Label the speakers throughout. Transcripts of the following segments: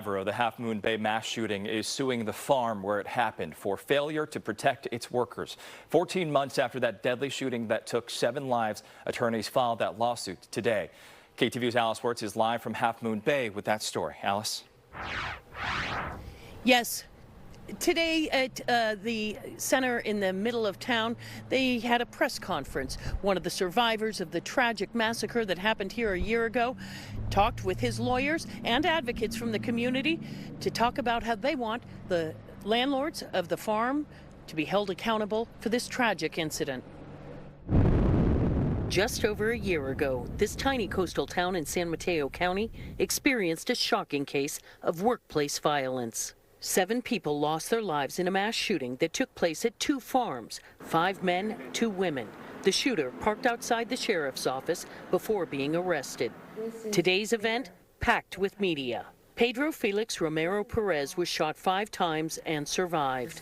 Speaker 1: Of the Half Moon Bay mass shooting is suing the farm where it happened for failure to protect its workers. 14 months after that deadly shooting that took 7 lives, attorneys filed that lawsuit today. KTVU's Alice Wirtz is live from Half Moon Bay with that story. Alice?
Speaker 2: Yes. Today at the center in the middle of town, they had a press conference. One of the survivors of the tragic massacre that happened here a year ago talked with his lawyers and advocates from the community to talk about how they want the landlords of the farm to be held accountable for this tragic incident. Just over a year ago, this tiny coastal town in San Mateo County experienced a shocking case of workplace violence. 7 people lost their lives in a mass shooting that took place at 2 farms, 5 men, 2 women. The shooter parked outside the sheriff's office before being arrested. Today's event packed with media. Pedro Felix Romero Perez was shot 5 times and survived.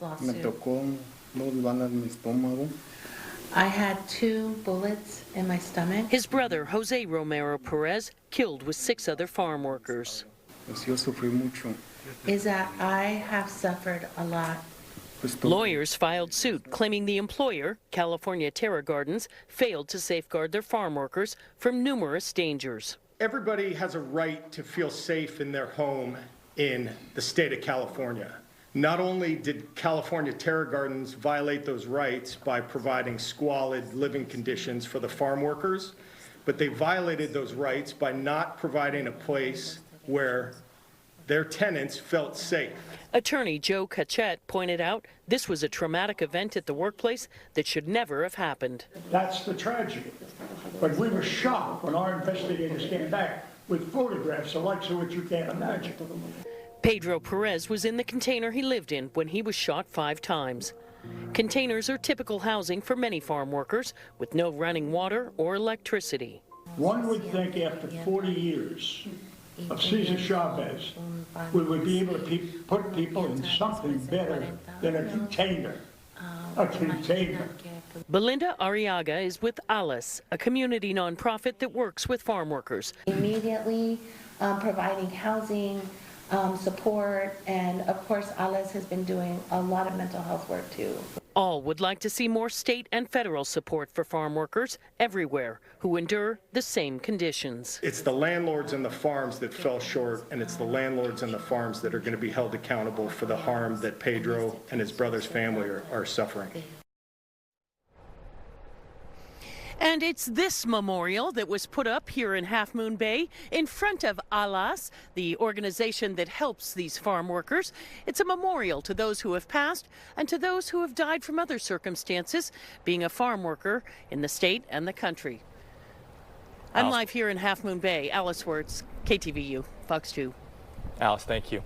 Speaker 3: I had 2 bullets in my stomach.
Speaker 2: His brother, Jose Romero Perez, killed with 6 other farm workers.
Speaker 3: Is that I have suffered a lot.
Speaker 2: Lawyers filed suit claiming the employer, California Terra Gardens, failed to safeguard their farm workers from numerous dangers.
Speaker 4: Everybody has a right to feel safe in their home in the state of California. Not only did California Terra Gardens violate those rights by providing squalid living conditions for the farm workers, but they violated those rights by not providing a place where their tenants felt safe.
Speaker 2: Attorney Joe Cachette pointed out this was a traumatic event at the workplace that should never have happened.
Speaker 5: That's the tragedy. But we were shocked when our investigators came back with photographs of like what you can't imagine.
Speaker 2: Pedro Perez was in the container he lived in when he was shot 5 times. Containers are typical housing for many farm workers with no running water or electricity.
Speaker 5: One would think after 40 years of Cesar Chavez, we would be able to put people in something better than a container. A container.
Speaker 2: Belinda Arriaga is with Alice, a community nonprofit that works with farm workers.
Speaker 3: Immediately providing housing, support, and of course Alice has been doing a lot of mental health work too.
Speaker 2: All would like to see more state and federal support for farm workers everywhere who endure the same conditions.
Speaker 4: It's the landlords and the farms that fell short, and it's the landlords and the farms that are going to be held accountable for the harm that Pedro and his brother's family are suffering.
Speaker 2: And it's this memorial that was put up here in Half Moon Bay in front of ALAS, the organization that helps these farm workers. It's a memorial to those who have passed and to those who have died from other circumstances, being a farm worker in the state and the country. I'm live here in Half Moon Bay. Alice Wirtz, KTVU, Fox 2.
Speaker 1: Alice, thank you.